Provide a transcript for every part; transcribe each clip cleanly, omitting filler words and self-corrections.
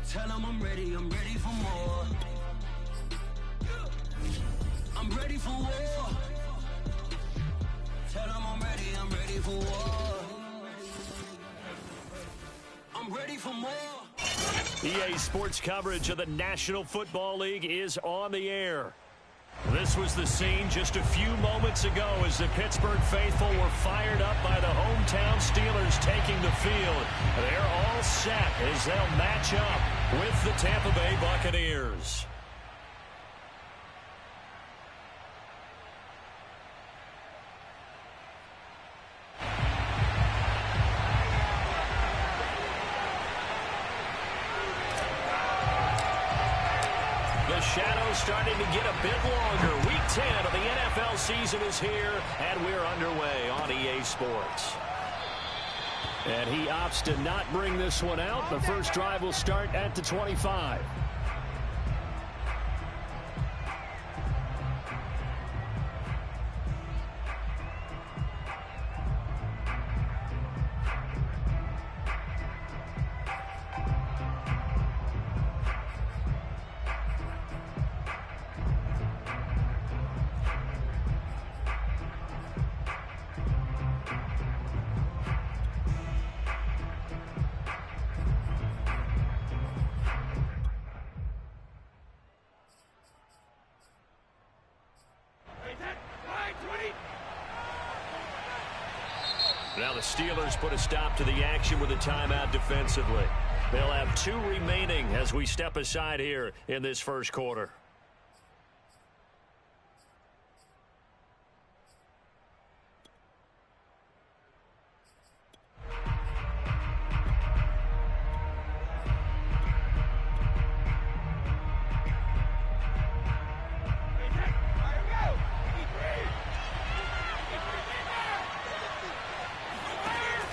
Tell them I'm ready for more. I'm ready for war. Tell them I'm ready for war. I'm ready for more. EA Sports coverage of the National Football League is on the air. This was the scene just a few moments ago as the Pittsburgh faithful were fired up by the hometown Steelers taking the field. They're all set as they'll match up with the Tampa Bay Buccaneers. The shadow's starting to get a bit longer. Week 10 of the NFL season is here, and we're underway on EA Sports. And he opts to not bring this one out. The first drive will start at the 25. Now the Steelers put a stop to the action with a timeout defensively. They'll have 2 remaining as we step aside here in this first quarter.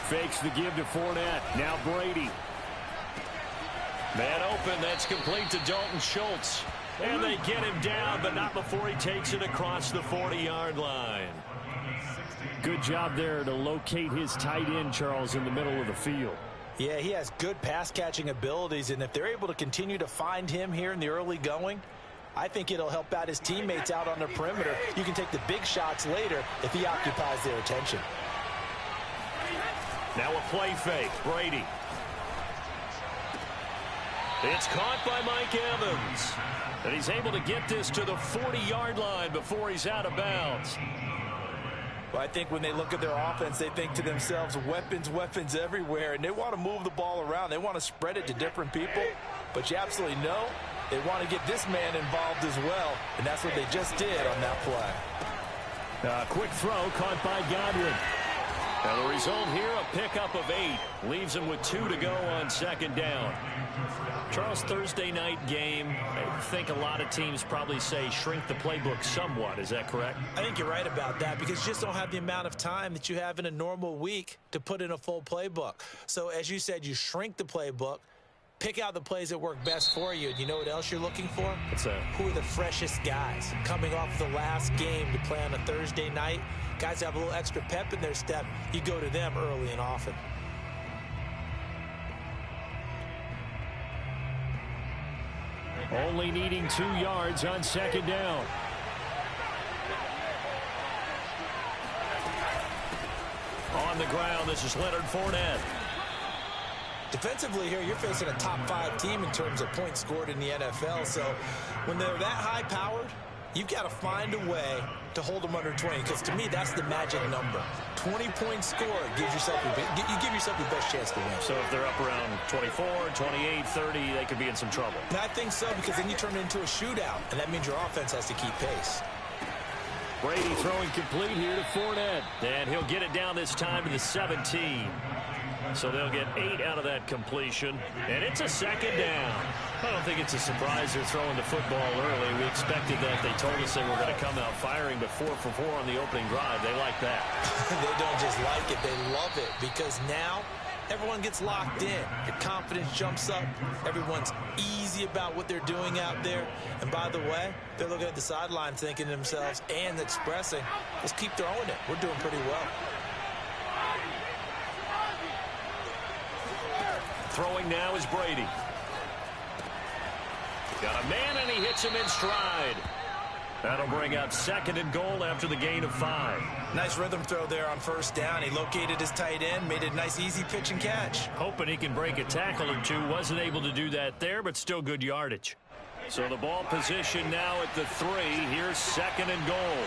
Fakes the give to Fournette. Now Brady. Man open. That's complete to Dalton Schultz. And they get him down, but not before he takes it across the 40-yard line. Good job there to locate his tight end, Charles, in the middle of the field. Yeah, he has good pass-catching abilities, and if they're able to continue to find him here in the early going, I think it'll help out his teammates out on the perimeter. You can take the big shots later if he occupies their attention. Now a play fake. Brady. It's caught by Mike Evans. And he's able to get this to the 40-yard line before he's out of bounds. Well, I think when they look at their offense, they think to themselves, weapons, weapons everywhere. And they want to move the ball around. They want to spread it to different people. But you absolutely know they want to get this man involved as well. And that's what they just did on that play. Quick throw caught by Godwin. Now the result here, a pickup of 8. Leaves him with 2 to go on second down. Charles, Thursday night game, I think a lot of teams probably say shrink the playbook somewhat. Is that correct? I think you're right about that because you just don't have the amount of time that you have in a normal week to put in a full playbook. So as you said, you shrink the playbook, pick out the plays that work best for you. And you know what else you're looking for? What's that? Who are the freshest guys coming off the last game to play on a Thursday night? Guys have a little extra pep in their step. You go to them early and often. Only needing 2 yards on second down. On the ground, this is Leonard Fournette. Defensively here, you're facing a top 5 team in terms of points scored in the NFL. So when they're that high-powered, you've got to find a way to hold them under 20, because to me, that's the magic number. 20 points scored gives yourself you give yourself your best chance to win. So if they're up around 24, 28, 30, they could be in some trouble. And I think so, because then you turn it into a shootout, and that means your offense has to keep pace. Brady throwing complete here to Fournette, and he'll get it down this time to the 17. So they'll get 8 out of that completion, and it's a second down. I don't think it's a surprise they're throwing the football early. We expected that. They told us they were going to come out firing, but 4 for 4 on the opening drive. They like that. They don't just like it, they love it, because now everyone gets locked in. Your confidence jumps up. Everyone's easy about what they're doing out there. And by the way, they're looking at the sideline thinking to themselves and expressing, let's keep throwing it. We're doing pretty well. Throwing now is Brady. Got a man, and he hits him in stride. That'll bring up 2nd and goal after the gain of 5. Nice rhythm throw there on first down. He located his tight end, made a nice easy pitch and catch. Hoping he can break a tackle or two. Wasn't able to do that there, but still good yardage. So the ball position now at the 3. Here's 2nd and goal.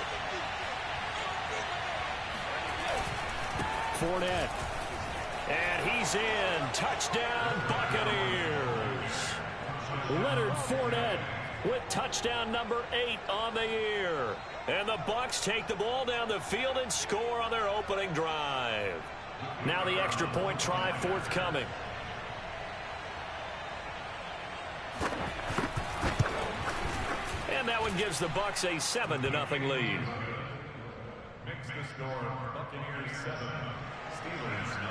Fournette. And he's in. Touchdown, Buccaneers. Leonard Fournette with touchdown number 8 on the year. And the Bucs take the ball down the field and score on their opening drive. Now the extra point try forthcoming. And that one gives the Bucs a 7-0 lead. Makes the score Buccaneers 7, Steelers 0.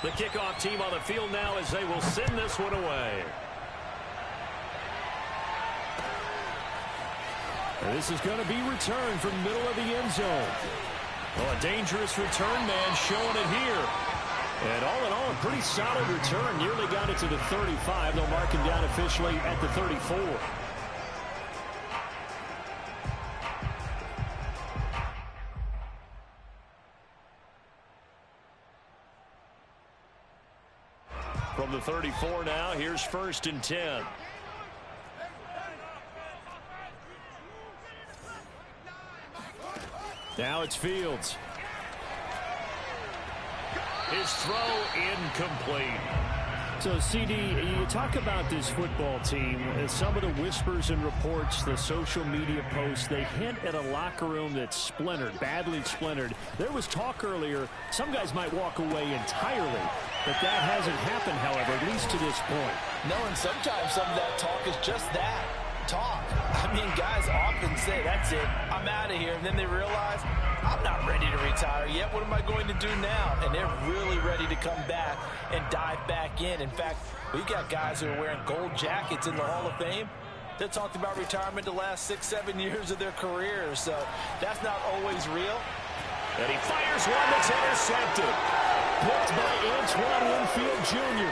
The kickoff team on the field now as they will send this one away. And this is going to be returned from the middle of the end zone. Well, a dangerous return man showing it here. And all in all, a pretty solid return. Nearly got it to the 35. They'll mark him down officially at the 34. From the 34 now, here's 1st and 10. Now it's Fields. His throw incomplete. So, CD, you talk about this football team, some of the whispers and reports, the social media posts, they hint at a locker room that's splintered, badly splintered. There was talk earlier, some guys might walk away entirely, but that hasn't happened, however, at least to this point. No, and sometimes some of that talk is just that, talk. I mean, guys often say, that's it, I'm out of here, and then they realize, I'm not ready to retire yet. What am I going to do now? And they're really ready to come back and dive back in. In fact, we've got guys who are wearing gold jackets in the Hall of Fame. They talked about retirement the last 6-7 years of their careers. So that's not always real. And he fires one that's intercepted. Picked by Antoine Winfield Jr.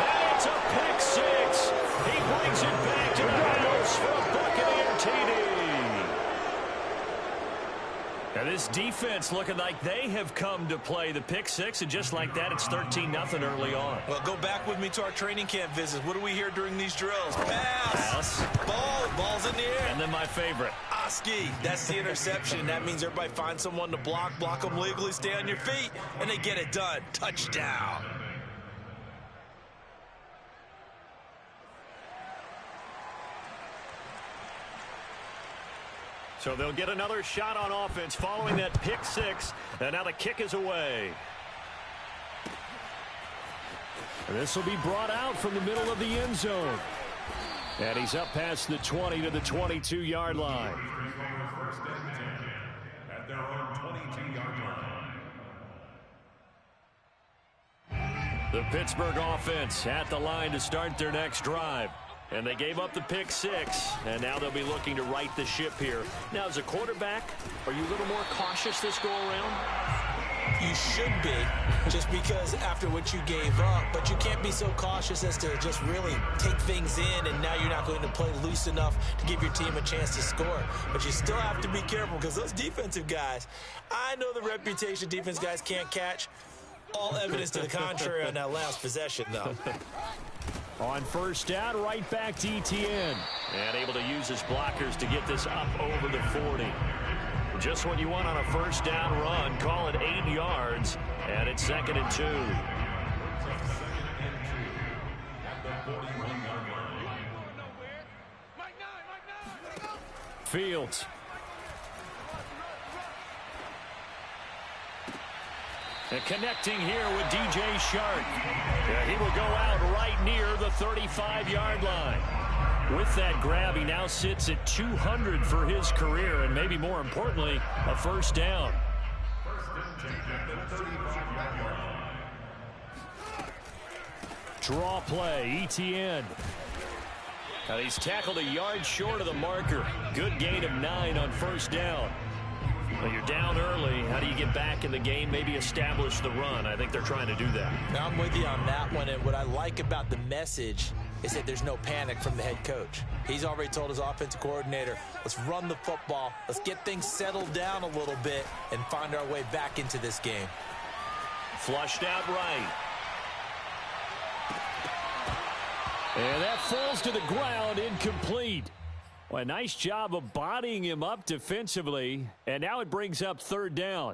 And it's a pick 6. He brings it back to the house for a Buccaneer TD. And this defense looking like they have come to play the pick 6, and just like that, it's 13-0 early on. Well, go back with me to our training camp visits. What do we hear during these drills? Pass. Ball's in the air. And then my favorite. Oski. That's the interception. That means everybody finds someone to block them legally, stay on your feet, and they get it done. Touchdown. So they'll get another shot on offense following that pick 6. And now the kick is away. And this will be brought out from the middle of the end zone. And he's up past the 20 to the 22-yard line. At their own 22-yard line. The Pittsburgh offense at the line to start their next drive. And they gave up the pick 6, and now they'll be looking to right the ship here. Now, as a quarterback, are you a little more cautious this go-around? You should be, just because after what you gave up. But you can't be so cautious as to just really take things in, and now you're not going to play loose enough to give your team a chance to score. But you still have to be careful, because those defensive guys, I know the reputation defense guys can't catch. All evidence to the contrary on that last possession, though. On first down, right back to Etienne. And able to use his blockers to get this up over the 40. Just what you want on a first down run. Call it 8 yards. And it's 2nd and 2. Fields. And connecting here with DJ Shark. Yeah, he will go out right near the 35-yard line. With that grab, he now sits at 200 for his career, and maybe more importantly, a first down. Draw play, Etienne. Now he's tackled a yard short of the marker. Good gain of 9 on first down. Well, you're down early. How do you get back in the game, maybe establish the run? I think they're trying to do that. Now, I'm with you on that one, and what I like about the message is that there's no panic from the head coach. He's already told his offensive coordinator, let's run the football, let's get things settled down a little bit and find our way back into this game. Flushed out right. And that falls to the ground, incomplete. Well, a nice job of bodying him up defensively, and now it brings up third down.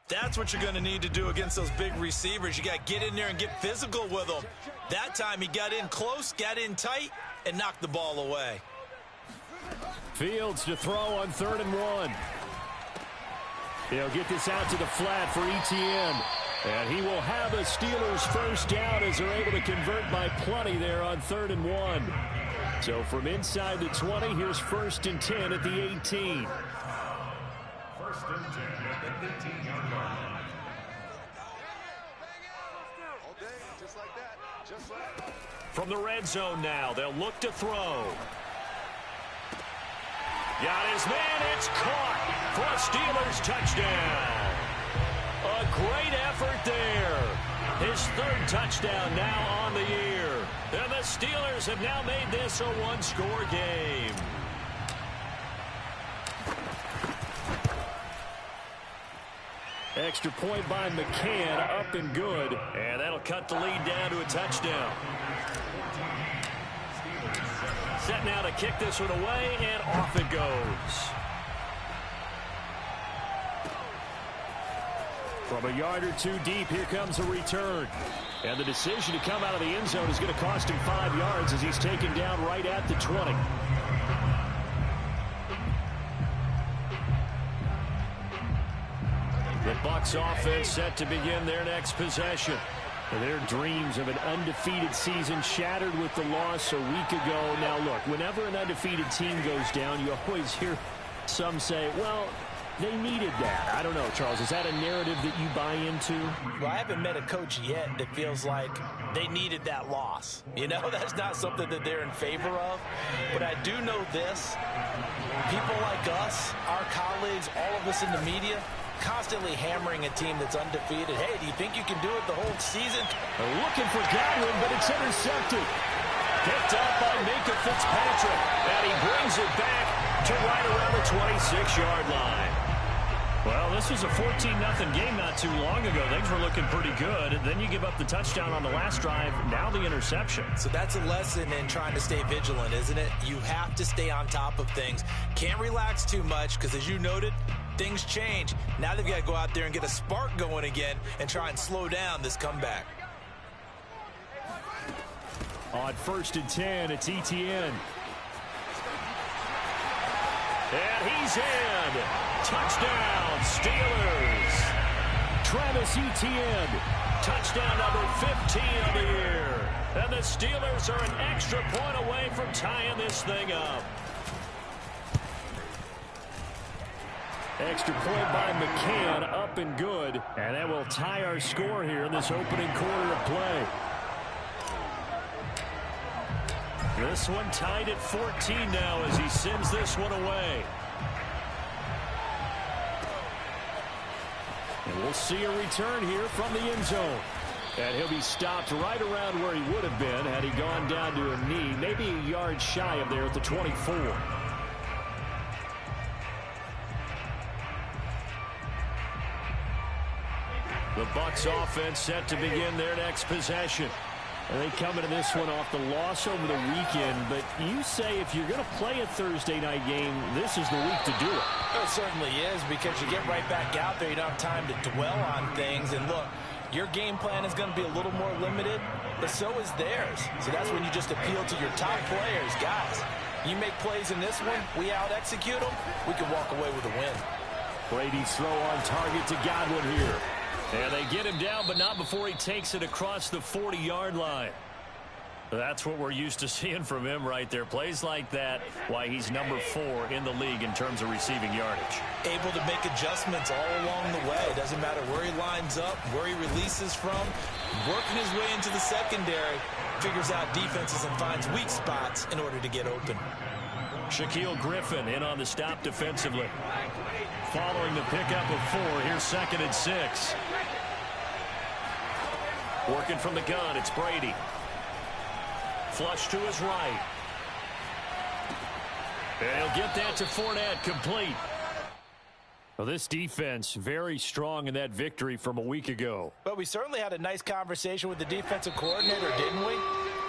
That's what you're going to need to do against those big receivers. You got to get in there and get physical with them. That time he got in close, got in tight, and knocked the ball away. Fields to throw on 3rd and 1. He'll get this out to the flat for Etienne. And he will have a Steelers first down as they're able to convert by plenty there on 3rd and 1. So from inside the 20, here's 1st and 10 at the 18. 1st and 10 at the 18-yard line. From the red zone now, they'll look to throw. Got his man, it's caught for a Steelers touchdown. A great effort there. His 3rd touchdown now on the year. And the Steelers have now made this a one-score game. Extra point by McCann, up and good. And that'll cut the lead down to a touchdown. Set now to kick this one away, and off it goes. From a yard or two deep, here comes a return. And the decision to come out of the end zone is going to cost him 5 yards as he's taken down right at the 20. The Bucs offense set to begin their next possession. Their dreams of an undefeated season shattered with the loss a week ago. Now, look, whenever an undefeated team goes down, you always hear some say, well, they needed that. I don't know, Charles. Is that a narrative that you buy into? Well, I haven't met a coach yet that feels like they needed that loss. You know, that's not something that they're in favor of. But I do know this. People like us, our colleagues, all of us in the media, constantly hammering a team that's undefeated. Hey, do you think you can do it the whole season? They're looking for Godwin, but it's intercepted. Picked up by Minka Fitzpatrick. And he brings it back to right around the 26-yard line. Well, this was a 14-0 game not too long ago. Things were looking pretty good. And then you give up the touchdown on the last drive. Now the interception. So that's a lesson in trying to stay vigilant, isn't it? You have to stay on top of things. Can't relax too much because, as you noted, things change. Now they've got to go out there and get a spark going again and try and slow down this comeback. On 1st and 10, it's Etienne. And he's in. Touchdown, Steelers. Travis Etienne. Touchdown number 15 of the year. And the Steelers are an extra point away from tying this thing up. Extra point by McCann, up and good. And that will tie our score here in this opening quarter of play. This one tied at 14 now as he sends this one away. And we'll see a return here from the end zone. And he'll be stopped right around where he would have been had he gone down to a knee, maybe a yard shy of there at the 24. The Bucs offense set to begin their next possession. And they come into this one off the loss over the weekend. But you say if you're going to play a Thursday night game, this is the week to do it. It certainly is, because you get right back out there. You don't have time to dwell on things. And look, your game plan is going to be a little more limited, but so is theirs. So that's when you just appeal to your top players. Guys, you make plays in this one, we out-execute them, we can walk away with a win. Brady's throw on target to Godwin here. And they get him down, but not before he takes it across the 40-yard line. That's what we're used to seeing from him right there. Plays like that, why he's number 4 in the league in terms of receiving yardage. Able to make adjustments all along the way. Doesn't matter where he lines up, where he releases from. Working his way into the secondary. Figures out defenses and finds weak spots in order to get open. Shaquille Griffin in on the stop defensively. following the pickup of 4. Here's 2nd and 6. Working from the gun, it's Brady. Flush to his right. And he'll get that to Fournette, complete. Well, this defense very strong in that victory from a week ago. But we certainly had a nice conversation with the defensive coordinator, didn't we?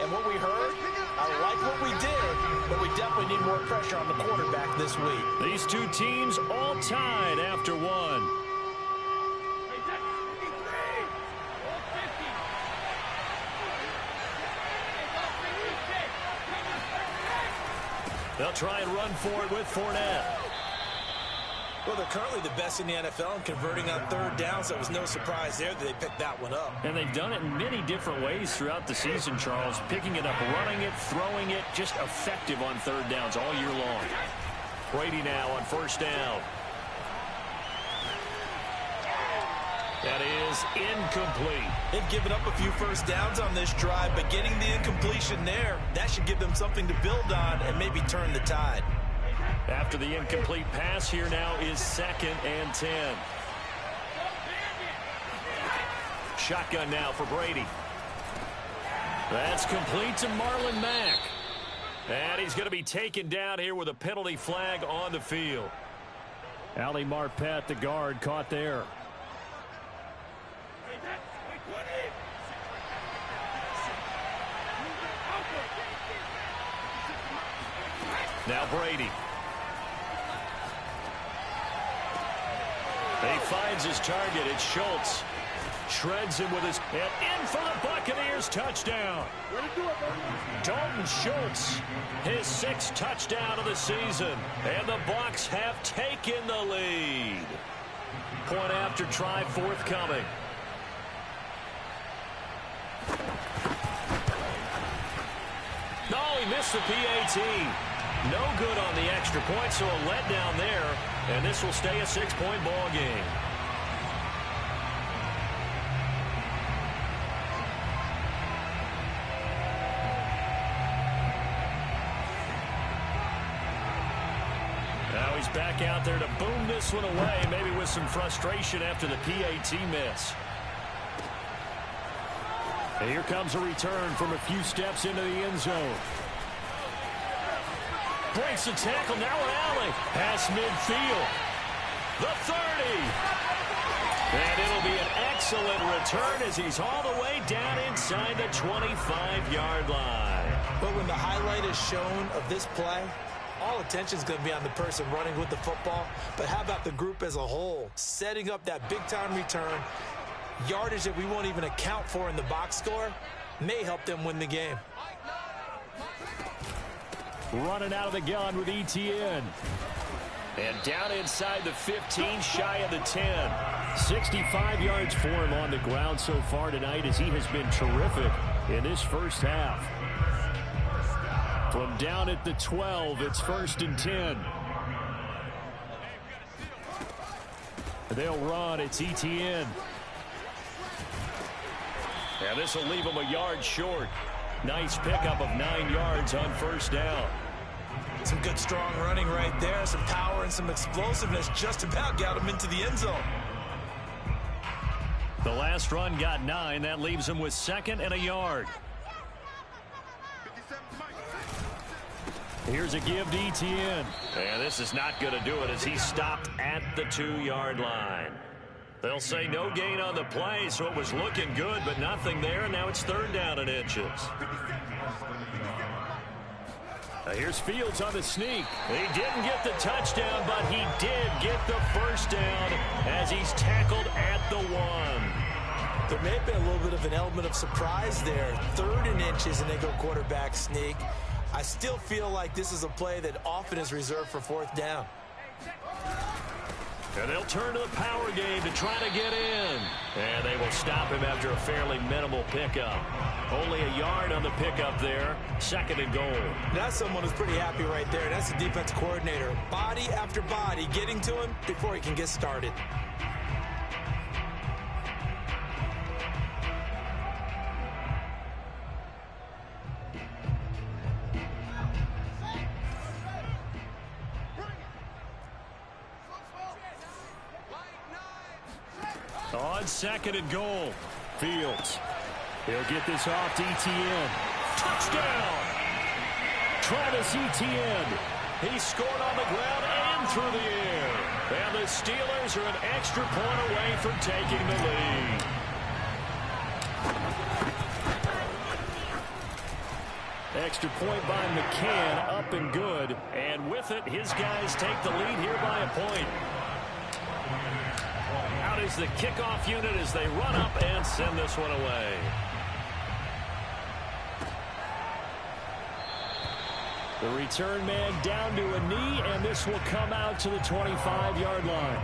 And what we heard, I like what we did, but we definitely need more pressure on the quarterback this week. These two teams all tied after 1. They'll try and run for it with Fournette. Well, they're currently the best in the NFL in converting on 3rd down, so it was no surprise there that they picked that one up. And they've done it in many different ways throughout the season, Charles. Picking it up, running it, throwing it, just effective on 3rd downs all year long. Brady now on 1st down. That is incomplete. They've given up a few 1st downs on this drive, but getting the incompletion there, that should give them something to build on and maybe turn the tide. After the incomplete pass, here now is 2nd and 10. Shotgun now for Brady. That's complete to Marlon Mack. And he's going to be taken down here with a penalty flag on the field. Ali Marpet, the guard, caught there. Now Brady. He finds his target. It's Schultz. Shreds him with his... And in for the Buccaneers touchdown. Dalton Schultz, his 6th touchdown of the season. And the Bucs have taken the lead. Point after try forthcoming. No, he missed the PAT. No good on the extra point, so a letdown there. And this will stay a 6-point ball game. Now he's back out there to boom this one away, maybe with some frustration after the PAT miss. And here comes a return from a few steps into the end zone. Breaks the tackle, now Allen. Pass midfield. The 30. And it'll be an excellent return as he's all the way down inside the 25-yard line. But when the highlight is shown of this play, all attention is going to be on the person running with the football. But how about the group as a whole? Setting up that big-time return, yardage that we won't even account for in the box score, may help them win the game. Running out of the gun with ETN. And down inside the 15, shy of the 10. 65 yards for him on the ground so far tonight as he has been terrific in this first half. From down at the 12, it's 1st and 10. They'll run. It's ETN. And this will leave him a yard short. Nice pickup of 9 yards on 1st down. Some good strong running right there. Some power and some explosiveness just about got him into the end zone. The last run got 9. That leaves him with 2nd and a yard. Here's a give to ETN. And this is not going to do it as he stopped at the 2-yard line. They'll say no gain on the play, so it was looking good, but nothing there, and now it's 3rd down and inches. Now here's Fields on the sneak. He didn't get the touchdown, but he did get the 1st down as he's tackled at the 1. There may have been a little bit of an element of surprise there. 3rd and inches, and they go quarterback sneak. I still feel like this is a play that often is reserved for 4th down. And they'll turn to the power game to try to get in. And they will stop him after a fairly minimal pickup. Only a yard on the pickup there. 2nd and goal. That's someone who's pretty happy right there. That's the defense coordinator. Body after body getting to him before he can get started. On 2nd and goal. Fields. He'll get this off to Etienne. Touchdown! Travis Etienne. He scored on the ground and through the air. And the Steelers are an extra point away from taking the lead. Extra point by McCann, up and good. And with it, his guys take the lead here by a point. Out is the kickoff unit as they run up and send this one away. The return man down to a knee, and this will come out to the 25-yard line.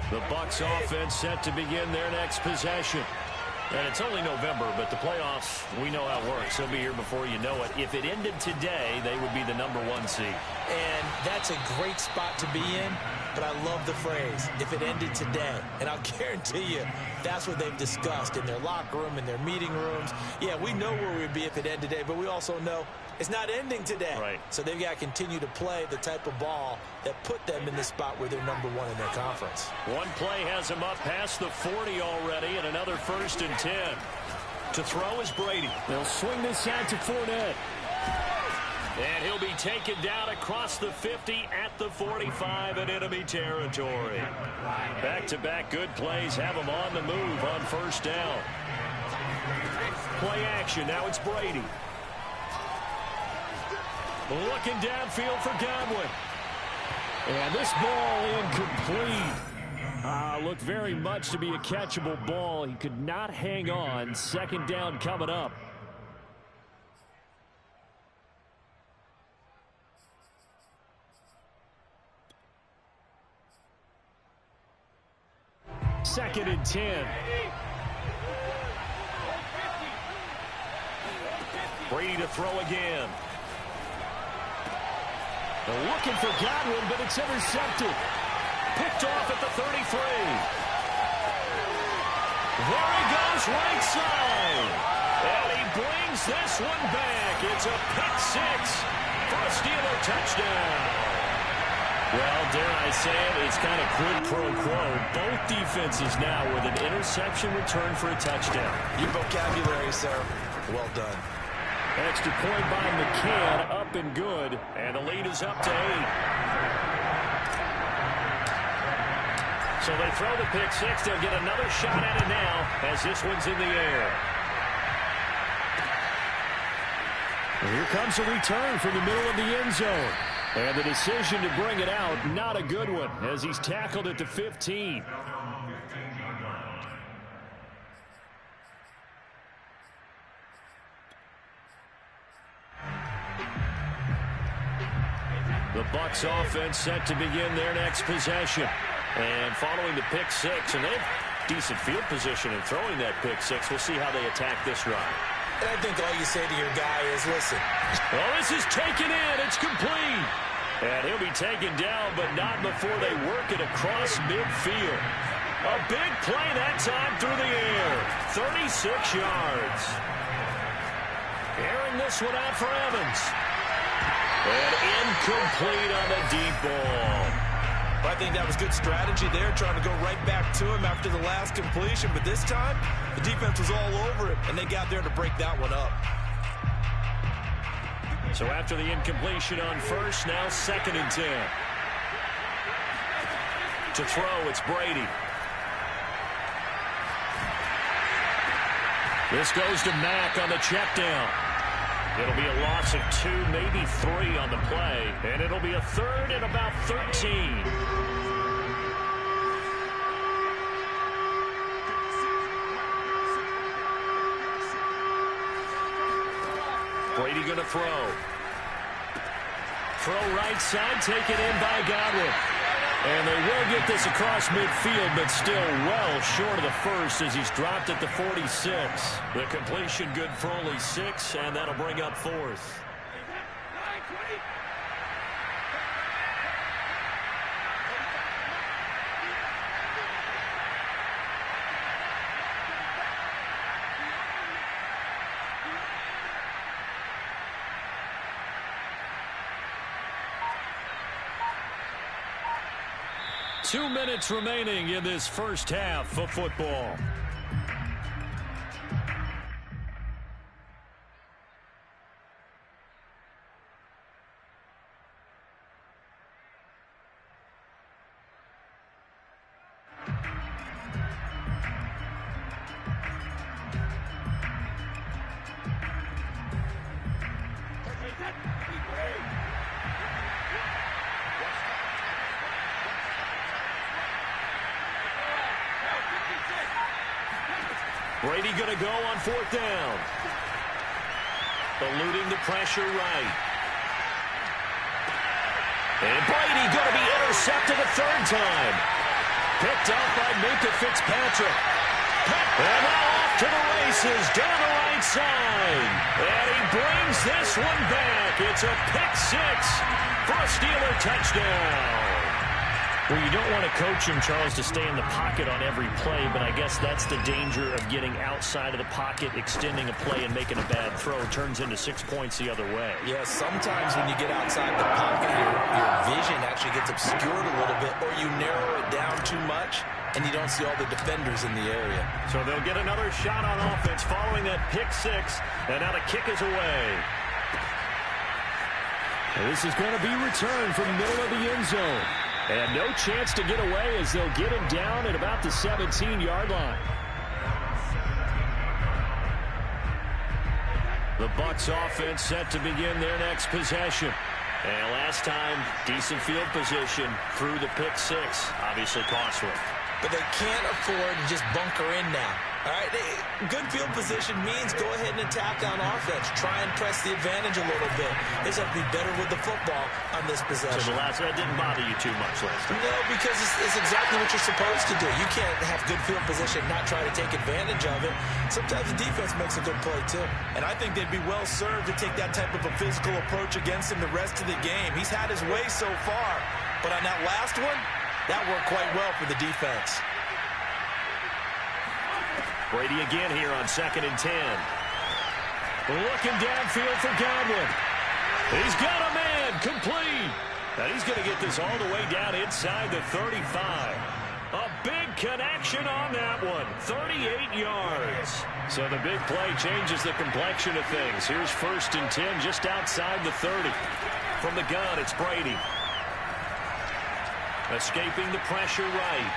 The Bucs offense set to begin their next possession. And it's only November, but the playoffs, we know how it works. They'll be here before you know it. If it ended today, they would be the #1 seed. And that's a great spot to be in, but I love the phrase, if it ended today. And I'll guarantee you, that's what they've discussed in their locker room, in their meeting rooms. Yeah, we know where we'd be if it ended today, but we also know it's not ending today. Right. So they've got to continue to play the type of ball that put them in the spot where they're #1 in their conference. One play has them up past the 40 already, and another 1st and 10. To throw is Brady. They'll swing this out to Fournette. And he'll be taken down across the 50 at the 45 in enemy territory. Back-to-back good plays have them on the move on 1st down. Play action. Now it's Brady. Looking downfield for Godwin. And this ball incomplete. Looked very much to be a catchable ball. He could not hang on. 2nd down coming up. Second and 10. Brady to throw again. They're looking for Godwin, but it's intercepted. Picked off at the 33. There he goes, right side. And he brings this one back. It's a pick 6 for a Steeler touchdown. Well, dare I say it, it's kind of quid pro quo. Both defenses now with an interception return for a touchdown. Your vocabulary, sir. Well done. Extra point by McCann, up and good. And the lead is up to 8. So they throw the pick 6. They'll get another shot at it now as this one's in the air. And here comes a return from the middle of the end zone. And the decision to bring it out, not a good one, as he's tackled at the 15. The Bucs offense set to begin their next possession. And following the pick 6, and they have decent field position in throwing that pick 6. We'll see how they attack this drive. And I think all you say to your guy is, listen. Well, this is taken in. It's complete. And he'll be taken down, but not before they work it across midfield. A big play that time through the air. 36 yards. Airing this one out for Evans. And incomplete on the deep ball. I think that was good strategy there, trying to go right back to him after the last completion. But this time, the defense was all over it, and they got there to break that one up. So after the incompletion on 1st, now 2nd and 10. To throw, it's Brady. This goes to Mack on the check down. It'll be a loss of 2, maybe 3 on the play. And it'll be a 3rd and about 13. Brady going to throw. Throw right side, taken in by Godwin. And they will get this across midfield, but still well short of the 1st as he's dropped at the 46. The completion good for only 6, and that'll bring up 4th. 2 minutes remaining in this first half of football. Brady going to go on 4th down. Eluding the pressure right. And Brady going to be intercepted a 3rd time. Picked up by Minka Fitzpatrick. And now off to the races down the right side. And he brings this one back. It's a pick 6 for a Steeler touchdown. Well, you don't want to coach him, Charles, to stay in the pocket on every play, but I guess that's the danger of getting outside of the pocket, extending a play, and making a bad throw. Turns into 6 points the other way. Yeah, sometimes when you get outside the pocket, your vision actually gets obscured a little bit, or you narrow it down too much, and you don't see all the defenders in the area. So they'll get another shot on offense following that pick 6, and now the kick is away. And this is going to be returned from the middle of the end zone. And no chance to get away as they'll get him down at about the 17-yard line. The Bucs offense set to begin their next possession. And last time, decent field position through the pick 6. Obviously costly. But they can't afford to just bunker in now. All right, good field position means go ahead and attack on offense. Try and press the advantage a little bit. They just have to be better with the football on this possession. So that didn't bother you too much last time? No, because it's exactly what you're supposed to do. You can't have good field position and not try to take advantage of it. Sometimes the defense makes a good play, too. And I think they'd be well served to take that type of a physical approach against him the rest of the game. He's had his way so far. But on that last one, that worked quite well for the defense. Brady again here on 2nd and 10. Looking downfield for Godwin. He's got a man complete. And he's going to get this all the way down inside the 35. A big connection on that one. 38 yards. So the big play changes the complexion of things. Here's 1st and 10 just outside the 30. From the gun, it's Brady. Escaping the pressure right.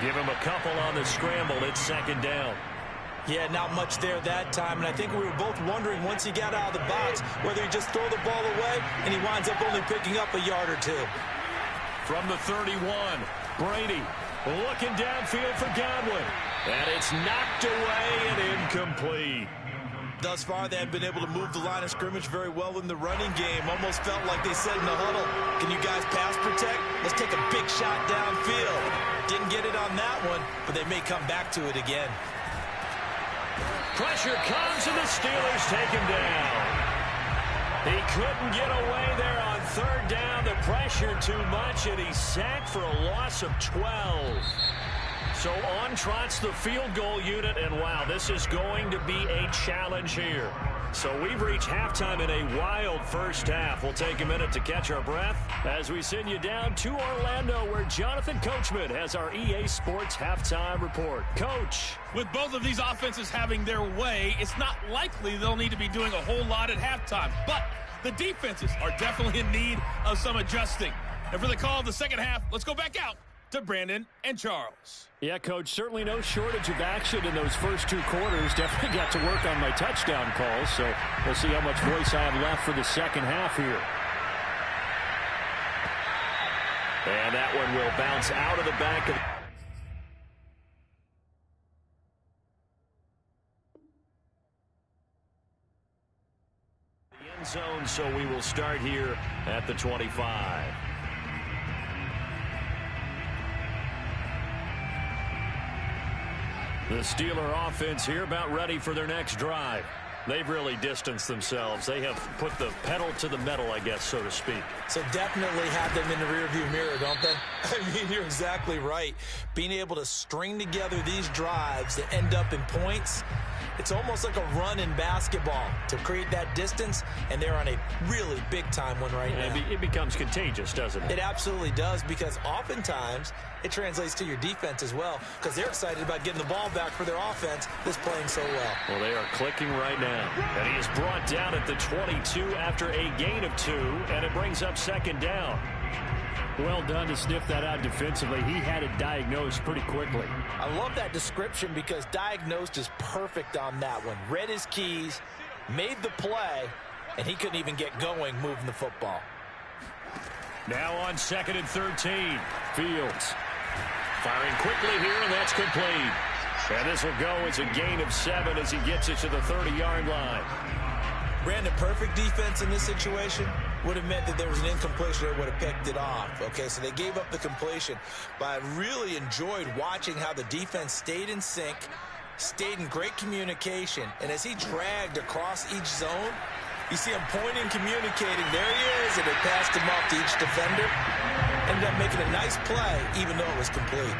Give him a couple on the scramble. It's 2nd down. Yeah, not much there that time. And I think we were both wondering once he got out of the box whether he just throw the ball away and he winds up only picking up a yard or 2. From the 31, Brady looking downfield for Godwin. And it's knocked away and incomplete. Thus far, they have been able to move the line of scrimmage very well in the running game. Almost felt like they said in the huddle, can you guys pass protect? Let's take a big shot downfield. Didn't get it on that one, but they may come back to it again. Pressure comes and the Steelers take him down. He couldn't get away there on 3rd down. The pressure too much, and he's sacked for a loss of 12. So on trots the field goal unit, and wow, this is going to be a challenge here. So we've reached halftime in a wild first half. We'll take a minute to catch our breath as we send you down to Orlando, where Jonathan Coachman has our EA Sports halftime report. Coach. With both of these offenses having their way, it's not likely they'll need to be doing a whole lot at halftime. But the defenses are definitely in need of some adjusting. And for the call of the second half, let's go back out to Brandon and Charles. Yeah, Coach, certainly no shortage of action in those first 2 quarters. Definitely got to work on my touchdown calls, so we'll see how much voice I have left for the second half here. And that one will bounce out of the back of the end zone, so we will start here at the 25. The Steeler offense here about ready for their next drive. They've really distanced themselves. They have put the pedal to the metal, I guess, so to speak. So definitely have them in the rearview mirror, don't they? I mean, you're exactly right. Being able to string together these drives that end up in points, it's almost like a run in basketball to create that distance, and they're on a really big-time one right now. It becomes contagious, doesn't it? It absolutely does, because oftentimes it translates to your defense as well, because they're excited about getting the ball back for their offense that's playing so well. Well, they are clicking right now. And he is brought down at the 22 after a gain of 2, and it brings up second down. Well done to sniff that out defensively. He had it diagnosed pretty quickly. I love that description because diagnosed is perfect on that one. Read his keys, made the play, and he couldn't even get going moving the football. Now on 2nd and 13. Fields firing quickly here, and that's complete. And this will go as a gain of 7 as he gets it to the 30-yard line. Brandon, perfect defense in this situation would have meant that there was an incompletion that would have picked it off. Okay, so they gave up the completion. But I really enjoyed watching how the defense stayed in sync, stayed in great communication. And as he dragged across each zone, you see him pointing, communicating. There he is, and they passed him off to each defender. Ended up making a nice play, even though it was complete.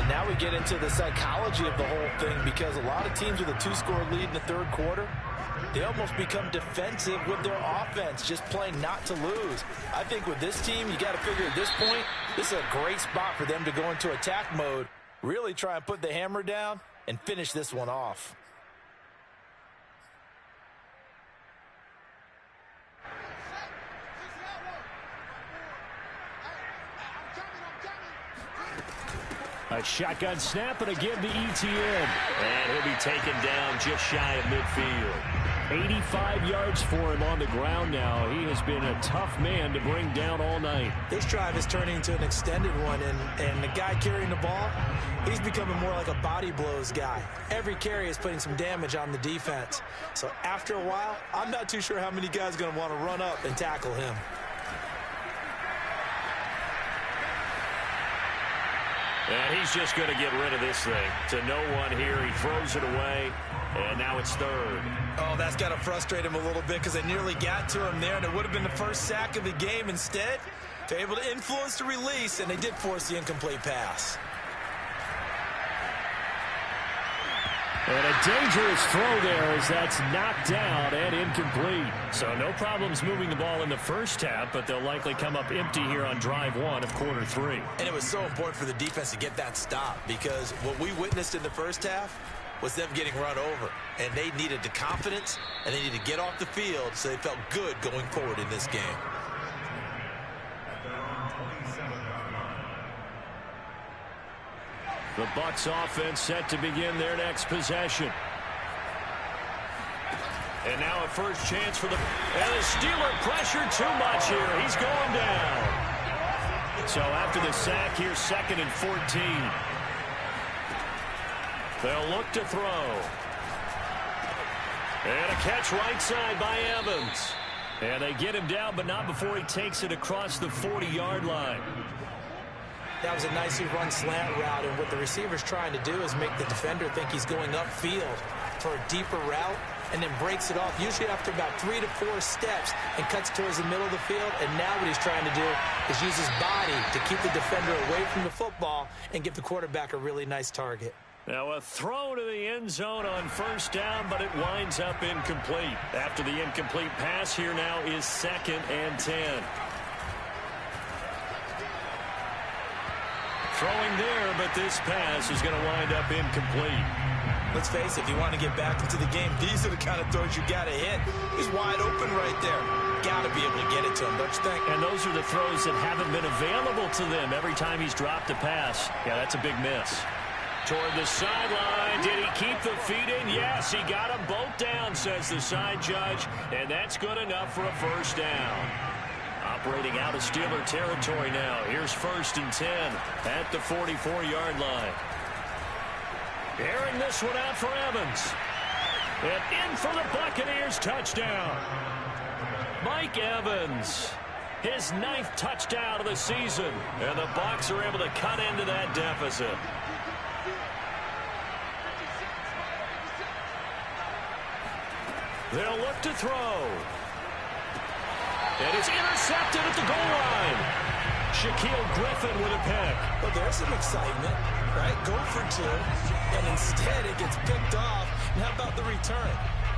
And now we get into the psychology of the whole thing, because a lot of teams with a 2-score lead in the third quarter, they almost become defensive with their offense, just playing not to lose. I think with this team, you got to figure at this point, this is a great spot for them to go into attack mode, really try and put the hammer down and finish this one off. A shotgun snap, and again to ETN. And he'll be taken down just shy of midfield. 85 yards for him on the ground now. He has been a tough man to bring down all night. This drive is turning into an extended one, and the guy carrying the ball, he's becoming more like a body blows guy. Every carry is putting some damage on the defense. So after a while, I'm not too sure how many guys are going to want to run up and tackle him. And he's just going to get rid of this thing. To no one here. He throws it away, and now it's third. Oh, that's got to frustrate him a little bit, because they nearly got to him there, and it would have been the first sack of the game. Instead, they're able to influence the release, and they did force the incomplete pass. And a dangerous throw there as that's knocked down and incomplete. So no problems moving the ball in the first half, but they'll likely come up empty here on drive 1 of quarter 3. And it was so important for the defense to get that stop, because what we witnessed in the first half was them getting run over. And they needed the confidence, and they needed to get off the field so they felt good going forward in this game. The Bucs offense set to begin their next possession. And now a first chance for the... And the Steeler pressure too much here. He's going down. So after the sack, here's 2nd and 14. They'll look to throw. And a catch right side by Evans. And they get him down, but not before he takes it across the 40-yard line. That was a nicely run slant route, and what the receiver's trying to do is make the defender think he's going upfield for a deeper route, and then breaks it off, usually after about 3 to 4 steps, and cuts towards the middle of the field. And now what he's trying to do is use his body to keep the defender away from the football and give the quarterback a really nice target. Now a throw to the end zone on first down, but it winds up incomplete. After the incomplete pass, here now is 2nd and 10. Throwing there, but this pass is going to wind up incomplete. Let's face it, if you want to get back into the game, these are the kind of throws you got to hit. He's wide open right there. Got to be able to get it to him, don't you think? And those are the throws that haven't been available to them every time he's dropped a pass. Yeah, that's a big miss. Toward the sideline. Did he keep the feet in? Yes, he got them both down, says the side judge. And that's good enough for a first down. Operating out of Steeler territory now. Here's 1st and 10 at the 44-yard line. Airing this one out for Evans. And in for the Buccaneers touchdown. Mike Evans. His 9th touchdown of the season. And the Bucs are able to cut into that deficit. They'll look to throw. And it's intercepted at the goal line. Shaquille Griffin with a pick. Well, there's some excitement, right? Go for two, and instead it gets picked off. And how about the return?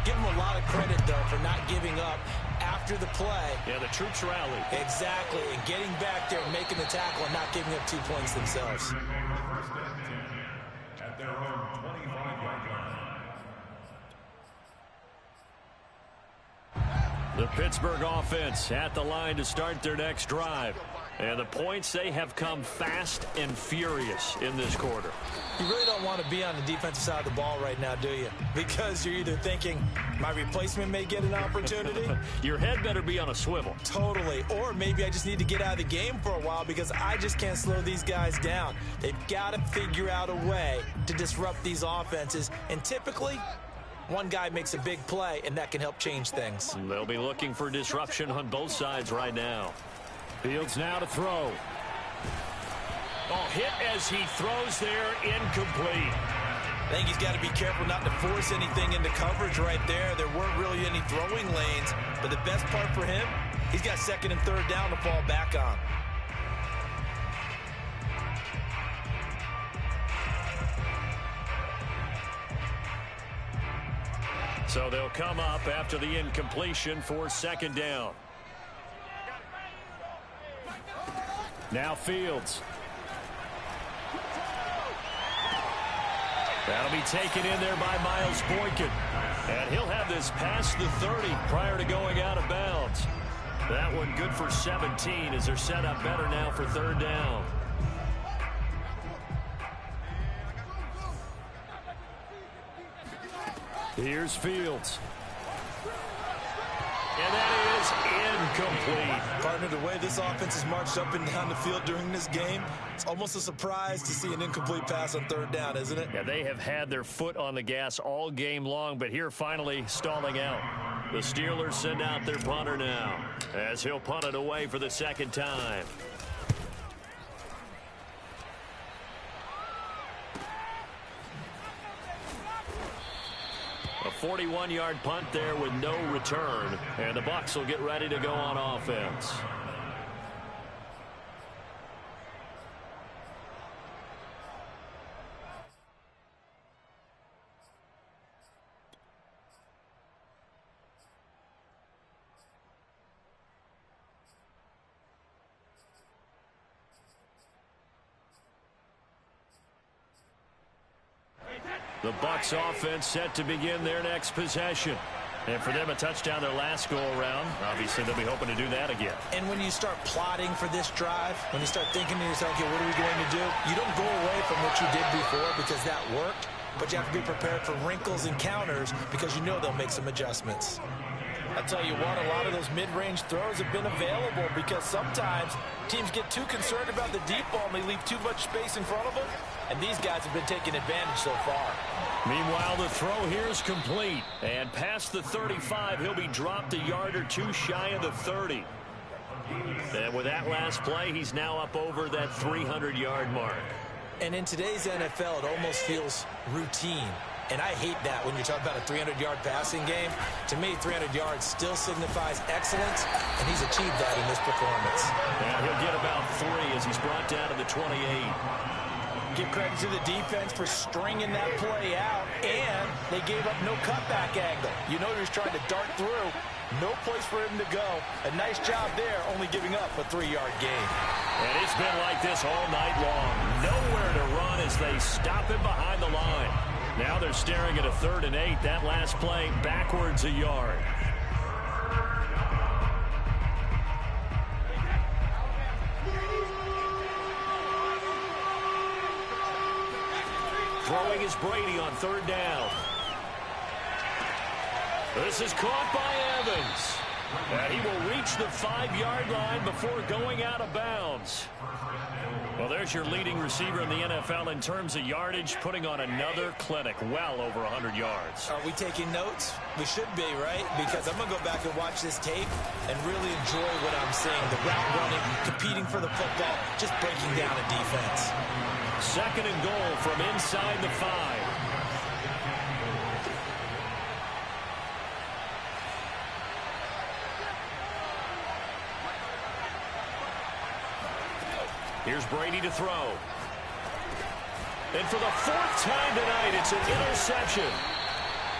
Give him a lot of credit, though, for not giving up after the play. Yeah, the troops rallied. Exactly, and getting back there and making the tackle and not giving up 2 points themselves. At their own 25-yard line. The Pittsburgh offense at the line to start their next drive. And the points, they have come fast and furious in this quarter. You really don't want to be on the defensive side of the ball right now, do you? Because you're either thinking, my replacement may get an opportunity. Your head better be on a swivel. Totally. Or maybe I just need to get out of the game for a while because I just can't slow these guys down. They've got to figure out a way to disrupt these offenses. And typically, one guy makes a big play, and that can help change things. They'll be looking for disruption on both sides right now. Fields now to throw. Oh, hit as he throws there, incomplete. I think he's got to be careful not to force anything into coverage right there. There weren't really any throwing lanes, but the best part for him, he's got second and third down to fall back on. So they'll come up after the incompletion for second down. Now Fields. That'll be taken in there by Miles Boykin. And he'll have this past the 30 prior to going out of bounds. That one good for 17 as they're set up better now for third down. Here's Fields. And that is incomplete. Partner, the way this offense has marched up and down the field during this game, it's almost a surprise to see an incomplete pass on third down, isn't it? Yeah, they have had their foot on the gas all game long, but here finally stalling out. The Steelers send out their punter now as he'll punt it away for the second time. A 41-yard punt there with no return, and the Bucs will get ready to go on offense. The Bucs offense set to begin their next possession. And for them, a touchdown their last go-around. Obviously, they'll be hoping to do that again. And when you start plotting for this drive, when you start thinking to yourself, okay, what are we going to do? You don't go away from what you did before because that worked, but you have to be prepared for wrinkles and counters because you know they'll make some adjustments. I'll tell you what, a lot of those mid-range throws have been available because sometimes teams get too concerned about the deep ball and they leave too much space in front of them, and these guys have been taking advantage so far. Meanwhile, the throw here is complete. And past the 35, he'll be dropped a yard or two shy of the 30. And with that last play, he's now up over that 300-yard mark. And in today's NFL, it almost feels routine. And I hate that when you're talking about a 300-yard passing game. To me, 300 yards still signifies excellence, and he's achieved that in this performance. And he'll get about 3 as he's brought down to the 28. Give credit to the defense for stringing that play out, and they gave up no cutback angle. You know he was trying to dart through. No place for him to go. A nice job there, only giving up a 3-yard gain. And it's been like this all night long. Nowhere to run as they stop him behind the line. Now they're staring at a 3rd and 8. That last play backwards a yard. Throwing is Brady on 3rd down. This is caught by Evans. And he will reach the 5-yard line before going out of bounds. Well, there's your leading receiver in the NFL in terms of yardage, putting on another clinic, well over 100 yards. Are we taking notes? We should be, right? Because I'm going to go back and watch this tape and really enjoy what I'm seeing. The route running, competing for the football, just breaking down a defense. 2nd and goal from inside the 5. Here's Brady to throw. And for the fourth time tonight, it's an interception.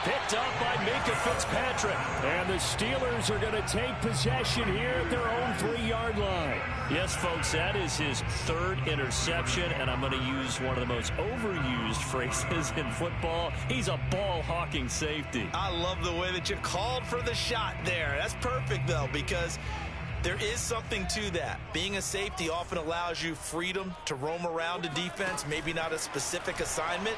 Picked up by Minka Fitzpatrick. And the Steelers are going to take possession here at their own 3-yard line. Yes, folks, that is his third interception, and I'm going to use one of the most overused phrases in football. He's a ball-hawking safety. I love the way that you called for the shot there. That's perfect, though, because there is something to that. Being a safety often allows you freedom to roam around a defense, maybe not a specific assignment.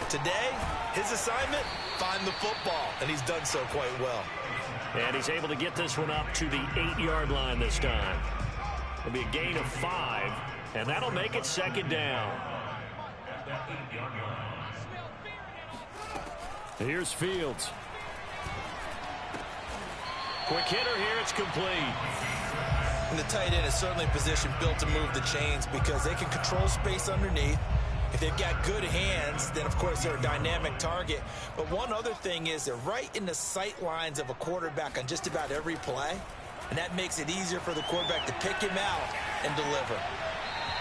Today, his assignment, find the football, and he's done so quite well. And he's able to get this one up to the 8-yard line this time. It'll be a gain of 5, and that'll make it second down. Here's Fields. Quick hitter here, it's complete. And the tight end is certainly a position built to move the chains because they can control space underneath. If they've got good hands, then, of course, they're a dynamic target. But one other thing is they're right in the sight lines of a quarterback on just about every play, and that makes it easier for the quarterback to pick him out and deliver.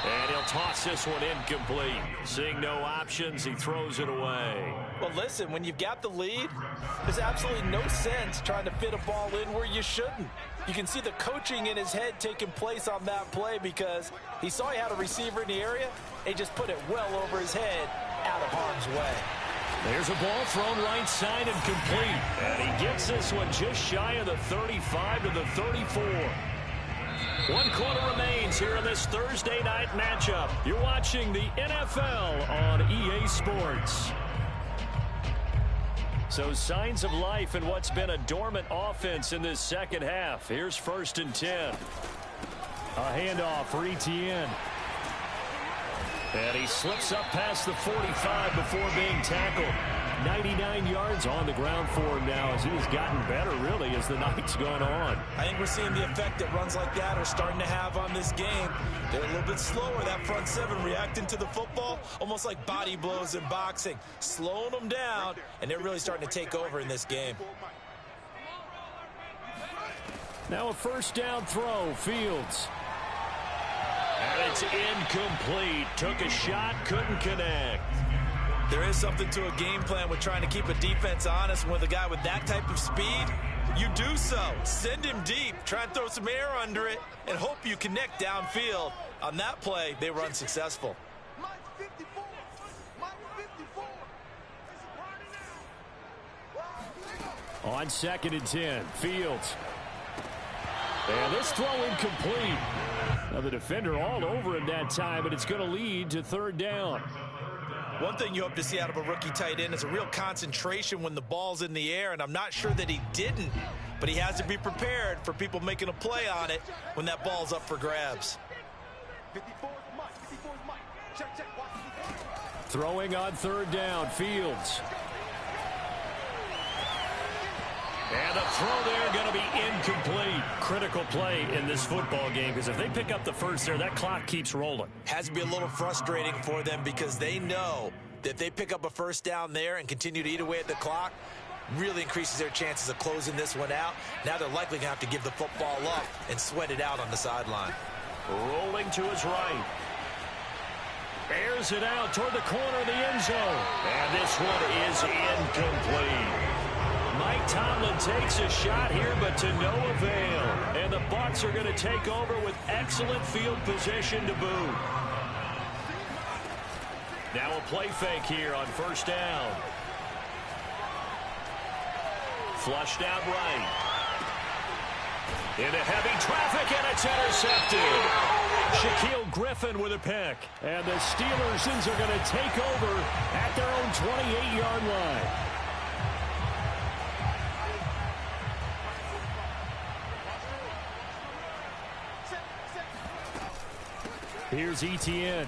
And he'll toss this one incomplete. Seeing no options, he throws it away. Well, listen, when you've got the lead, there's absolutely no sense trying to fit a ball in where you shouldn't. You can see the coaching in his head taking place on that play because he saw he had a receiver in the area. He just put it well over his head, out of harm's way. There's a ball thrown right side and complete. And he gets this one just shy of the 35 to the 34. 1 quarter remains here in this Thursday night matchup. You're watching the NFL on EA Sports. So signs of life in what's been a dormant offense in this second half. Here's 1st and 10. A handoff for Etienne. And he slips up past the 45 before being tackled. 99 yards on the ground for him now as he has gotten better, really, as the night's gone on. I think we're seeing the effect that runs like that are starting to have on this game. They're a little bit slower, that front seven, reacting to the football, almost like body blows in boxing, slowing them down, and they're really starting to take over in this game. Now a first down throw, Fields. And it's incomplete. Took a shot, couldn't connect. There is something to a game plan with trying to keep a defense honest. With a guy with that type of speed, you do so. Send him deep, try and throw some air under it, and hope you connect downfield. On that play, they were unsuccessful. On 2nd and 10, Fields. And this throw incomplete. Now the defender all over him that time, but it's going to lead to 3rd down. One thing you hope to see out of a rookie tight end is a real concentration when the ball's in the air, and I'm not sure that he didn't, but he has to be prepared for people making a play on it when that ball's up for grabs. Throwing on 3rd down, Fields. And the throw there going to be incomplete. Critical play in this football game because if they pick up the first there, that clock keeps rolling. Has to be a little frustrating for them because they know that if they pick up a first down there and continue to eat away at the clock, really increases their chances of closing this one out. Now they're likely going to have to give the football up and sweat it out on the sideline. Rolling to his right. Airs it out toward the corner of the end zone. And this one is incomplete. Mike Tomlin takes a shot here, but to no avail. And the Bucs are going to take over with excellent field position to boot. Now a play fake here on 1st down. Flushed out right. Into heavy traffic, and it's intercepted. Shaquille Griffin with a pick. And the Steelers are going to take over at their own 28-yard line. Here's Etienne.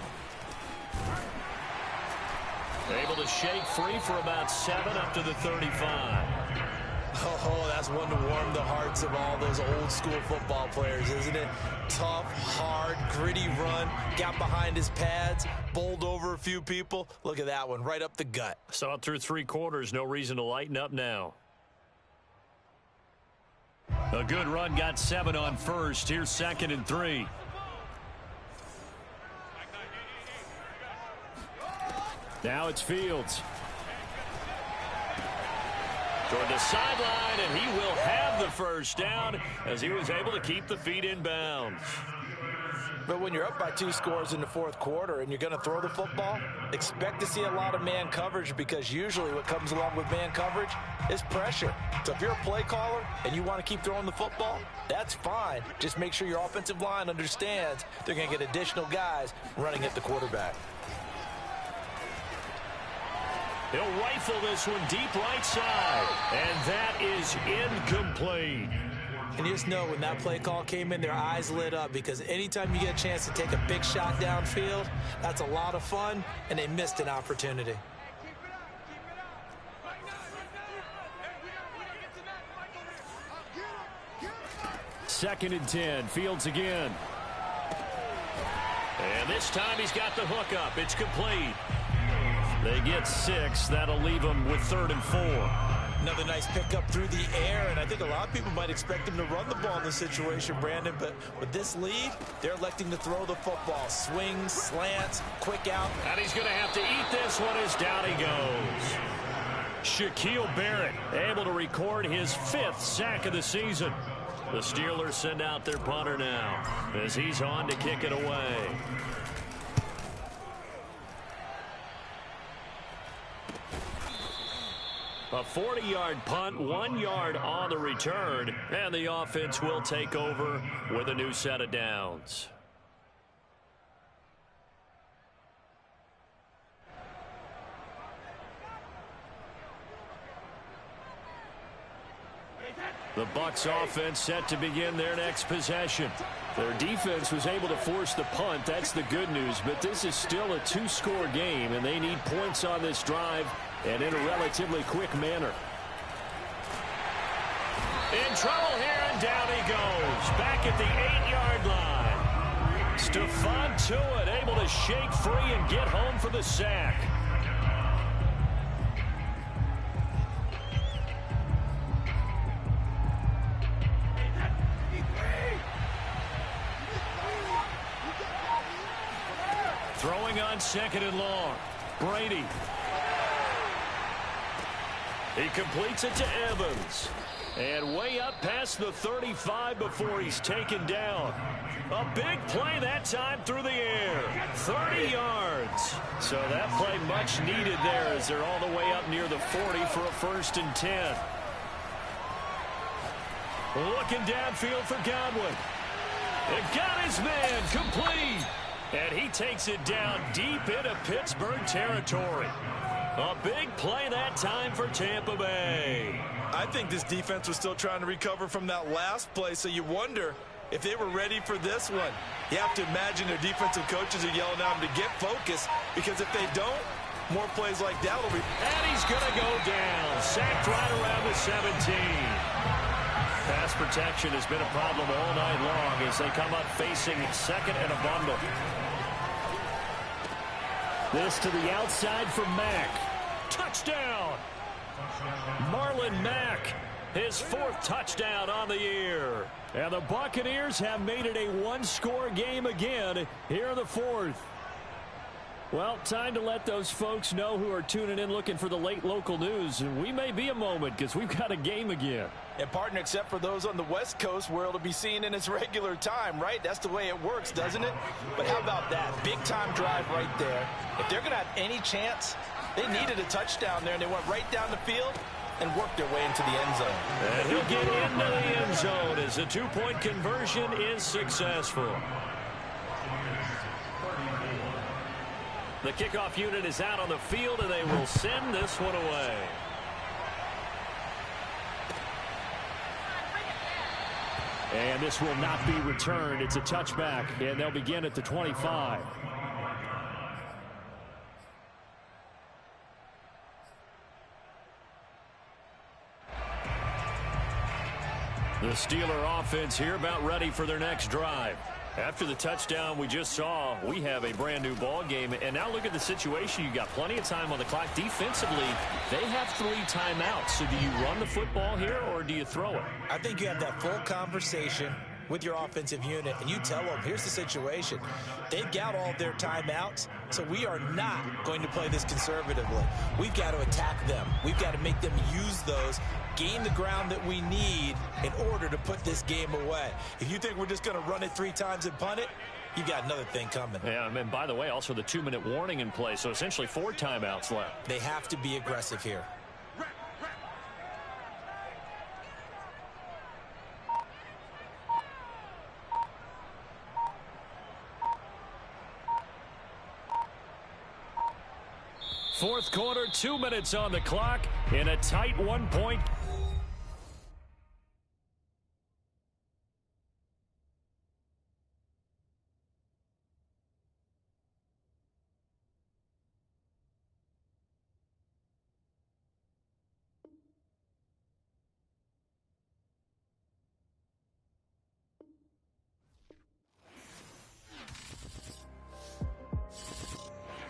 Able to shake free for about 7 up to the 35. Oh, that's one to warm the hearts of all those old school football players, isn't it? Tough, hard, gritty run. Got behind his pads, bowled over a few people. Look at that one, right up the gut. Saw it through 3 quarters. No reason to lighten up now. A good run, got 7 on first. Here's 2nd and 3. Now it's Fields. Toward the sideline, and he will have the first down as he was able to keep the feet in bounds. But when you're up by 2 scores in the fourth quarter and you're going to throw the football, expect to see a lot of man coverage, because usually what comes along with man coverage is pressure. So if you're a play caller and you want to keep throwing the football, that's fine. Just make sure your offensive line understands they're going to get additional guys running at the quarterback. He'll rifle this one deep right side, and that is incomplete. And you just know when that play call came in, their eyes lit up, because anytime you get a chance to take a big shot downfield, that's a lot of fun, and they missed an opportunity. Second and 10. Fields again. And this time he's got the hook up. It's complete. They get 6. That'll leave them with 3rd and 4. Another nice pickup through the air, and I think a lot of people might expect him to run the ball in this situation, Brandon, but with this lead, they're electing to throw the football. Swings, slants, quick out. And he's going to have to eat this one as down he goes. Shaquille Barrett able to record his 5th sack of the season. The Steelers send out their punter now as he's on to kick it away. A 40-yard punt, 1 yard on the return, and the offense will take over with a new set of downs. The Bucs offense set to begin their next possession. Their defense was able to force the punt. That's the good news, but this is still a 2-score game, and they need points on this drive and in a relatively quick manner. In trouble here, and down he goes. Back at the 8-yard line. Stephon Tuitt able to shake free and get home for the sack. Throwing on 2nd and long. Brady. He completes it to Evans. And way up past the 35 before he's taken down. A big play that time through the air. 30 yards. So that play much needed there as they're all the way up near the 40 for a 1st and 10. Looking downfield for Godwin. It got his man complete. And he takes it down deep into Pittsburgh territory. A big play that time for Tampa Bay. I think this defense was still trying to recover from that last play, so you wonder if they were ready for this one. You have to imagine their defensive coaches are yelling at them to get focused, because if they don't, more plays like that will be. And he's going to go down. Sacked right around the 17. Pass protection has been a problem all night long as they come up facing 2nd and a bundle. This to the outside for Mack. Touchdown! Marlon Mack, his 4th touchdown on the year. And the Buccaneers have made it a 1-score game again here in the 4th. Well, time to let those folks know who are tuning in looking for the late local news. And we may be a moment because we've got a game again. And partner, except for those on the West Coast where it'll be seen in its regular time, right? That's the way it works, doesn't it? But how about that? Big-time drive right there. If they're going to have any chance, they needed a touchdown there, and they went right down the field and worked their way into the end zone. And he'll get into the end zone as the 2-point conversion is successful. The kickoff unit is out on the field, and they will send this one away. And this will not be returned. It's a touchback, and they'll begin at the 25. The Steeler offense here about ready for their next drive. After the touchdown we just saw, we have a brand new ball game. And now look at the situation. You got plenty of time on the clock. Defensively, they have 3 timeouts. So do you run the football here or do you throw it? I think you have that full conversation with your offensive unit and you tell them, here's the situation. They've got all their timeouts, so we are not going to play this conservatively. We've got to attack them. We've got to make them use those, gain the ground that we need in order to put this game away. If you think we're just going to run it 3 times and punt it, you got another thing coming. Yeah, and by the way, also the 2-minute warning in play, so essentially 4 timeouts left. They have to be aggressive here. Fourth quarter, 2 minutes on the clock in a tight 1-point